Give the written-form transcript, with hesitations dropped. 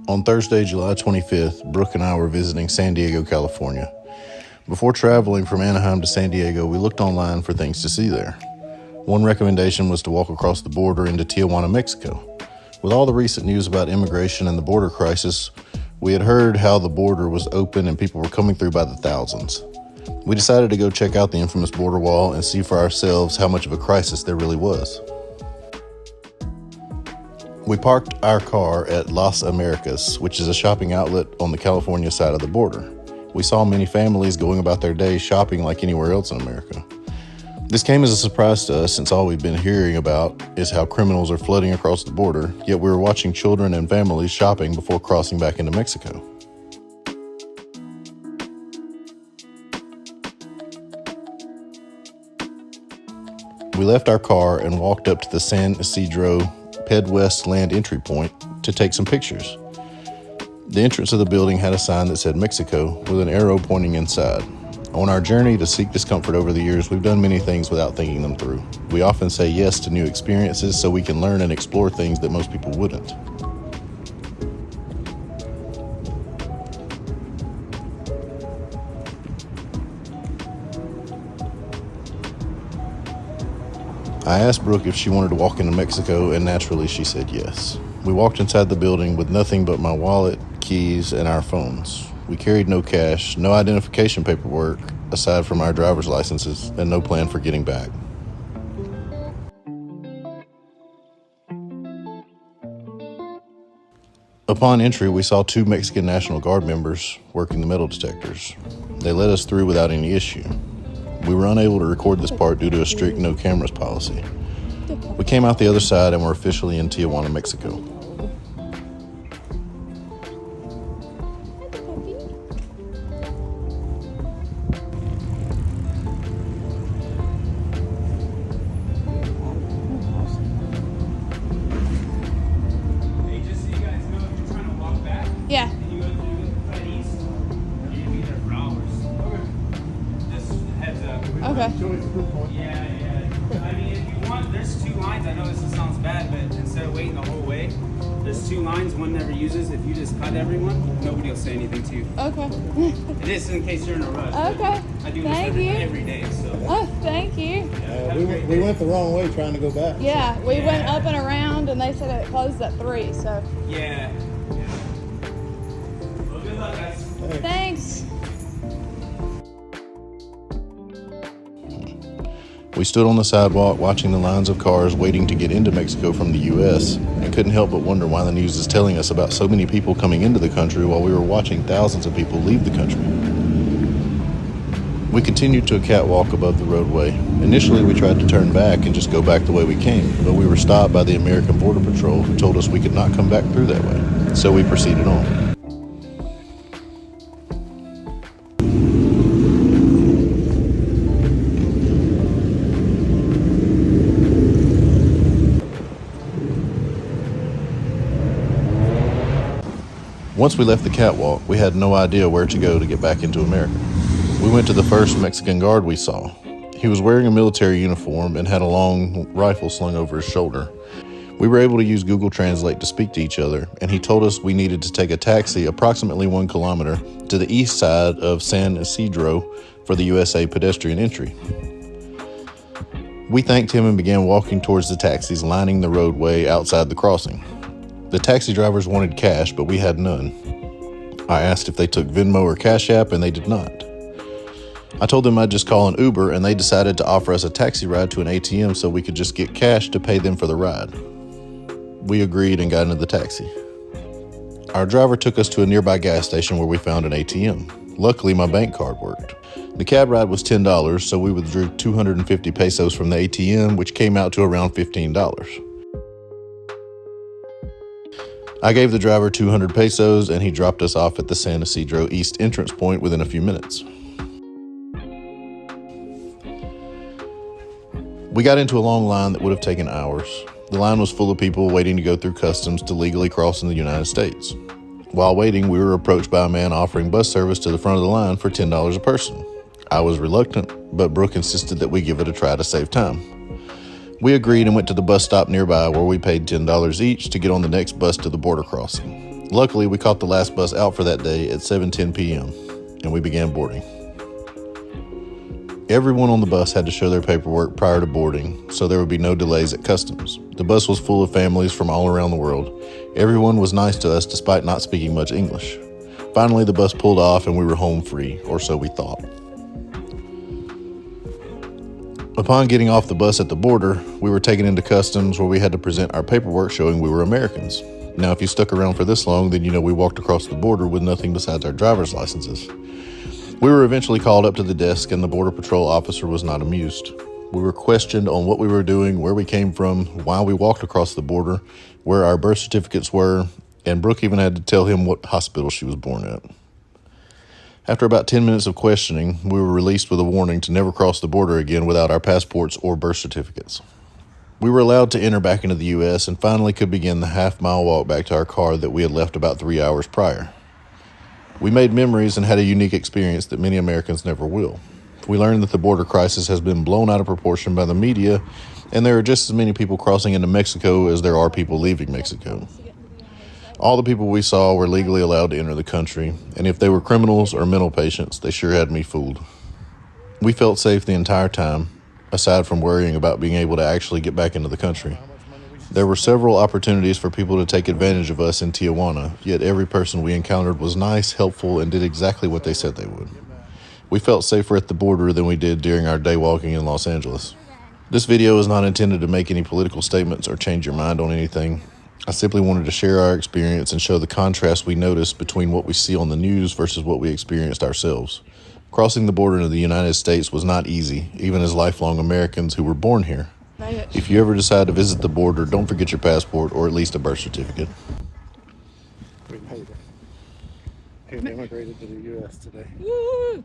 On Thursday, July 25th, Brooke and I were visiting San Diego, California. Before traveling from Anaheim to San Diego, we looked online for things to see there. One recommendation was to walk across the border into Tijuana, Mexico. With all the recent news about immigration and the border crisis, we had heard how the border was open and people were coming through by the thousands. We decided to go check out the infamous border wall and see for ourselves how much of a crisis there really was. We parked our car at Las Americas, which is a shopping outlet on the California side of the border. We saw many families going about their day shopping like anywhere else in America. This came as a surprise to us since all we've been hearing about is how criminals are flooding across the border, yet we were watching children and families shopping before crossing back into Mexico. We left our car and walked up to the San Ysidro Ped West land entry point to take some pictures. The entrance of the building had a sign that said Mexico with an arrow pointing inside. On our journey to seek discomfort over the years, we've done many things without thinking them through. We often say yes to new experiences so we can learn and explore things that most people wouldn't. I asked Brooke if she wanted to walk into Mexico, and naturally she said yes. We walked inside the building with nothing but my wallet, keys, and our phones. We carried no cash, no identification paperwork, aside from our driver's licenses, and no plan for getting back. Upon entry, we saw 2 Mexican National Guard members working the metal detectors. They let us through without any issue. We were unable to record this part due to a strict no cameras policy. We came out the other side and were officially in Tijuana, Mexico. Yeah. And you go through Fed East, you're gonna be there for hours. Okay. Just heads up. Okay. Yeah. I mean, if you want, there's 2 lines. I know this sounds bad, but instead of waiting the whole way, there's 2 lines one never uses. If you just cut everyone, nobody will say anything to you. Okay. It is in case you're in a rush. Okay. I do Thank this you. every day, so. Oh, thank you. We went the wrong way trying to go back. Yeah, we went up and around, and they said it closed at 3. So. Yeah. Well, good luck, guys. Thanks. We stood on the sidewalk watching the lines of cars waiting to get into Mexico from the U.S. and couldn't help but wonder why the news is telling us about so many people coming into the country while we were watching thousands of people leave the country. We continued to a catwalk above the roadway. Initially, we tried to turn back and just go back the way we came, but we were stopped by the American Border Patrol who told us we could not come back through that way, so we proceeded on. Once we left the catwalk, we had no idea where to go to get back into America. We went to the first Mexican guard we saw. He was wearing a military uniform and had a long rifle slung over his shoulder. We were able to use Google Translate to speak to each other, and he told us we needed to take a taxi approximately 1 kilometer to the east side of San Ysidro for the USA pedestrian entry. We thanked him and began walking towards the taxis lining the roadway outside the crossing. The taxi drivers wanted cash, but we had none. I asked if they took Venmo or Cash App, and they did not. I told them I'd just call an Uber, and they decided to offer us a taxi ride to an ATM so we could just get cash to pay them for the ride. We agreed and got into the taxi. Our driver took us to a nearby gas station where we found an ATM. Luckily, my bank card worked. The cab ride was $10, so we withdrew 250 pesos from the ATM, which came out to around $15. I gave the driver 200 pesos and he dropped us off at the San Ysidro East entrance point within a few minutes. We got into a long line that would have taken hours. The line was full of people waiting to go through customs to legally cross in the United States. While waiting, we were approached by a man offering bus service to the front of the line for $10 a person. I was reluctant, but Brooke insisted that we give it a try to save time. We agreed and went to the bus stop nearby where we paid $10 each to get on the next bus to the border crossing. Luckily, we caught the last bus out for that day at 7:10 p.m., and we began boarding. Everyone on the bus had to show their paperwork prior to boarding, so there would be no delays at customs. The bus was full of families from all around the world. Everyone was nice to us despite not speaking much English. Finally, the bus pulled off and we were home free, or so we thought. Upon getting off the bus at the border, we were taken into customs where we had to present our paperwork showing we were Americans. Now, if you stuck around for this long, then you know we walked across the border with nothing besides our driver's licenses. We were eventually called up to the desk and the Border Patrol officer was not amused. We were questioned on what we were doing, where we came from, why we walked across the border, where our birth certificates were, and Brooke even had to tell him what hospital she was born at. After about 10 minutes of questioning, we were released with a warning to never cross the border again without our passports or birth certificates. We were allowed to enter back into the U.S. and finally could begin the half-mile walk back to our car that we had left about 3 hours prior. We made memories and had a unique experience that many Americans never will. We learned that the border crisis has been blown out of proportion by the media, and there are just as many people crossing into Mexico as there are people leaving Mexico. All the people we saw were legally allowed to enter the country, and if they were criminals or mental patients, they sure had me fooled. We felt safe the entire time, aside from worrying about being able to actually get back into the country. There were several opportunities for people to take advantage of us in Tijuana, yet every person we encountered was nice, helpful, and did exactly what they said they would. We felt safer at the border than we did during our day walking in Los Angeles. This video is not intended to make any political statements or change your mind on anything. I simply wanted to share our experience and show the contrast we noticed between what we see on the news versus what we experienced ourselves. Crossing the border into the United States was not easy, even as lifelong Americans who were born here. If you ever decide to visit the border, don't forget your passport or at least a birth certificate. We made it. We immigrated to the U.S. today. Woo!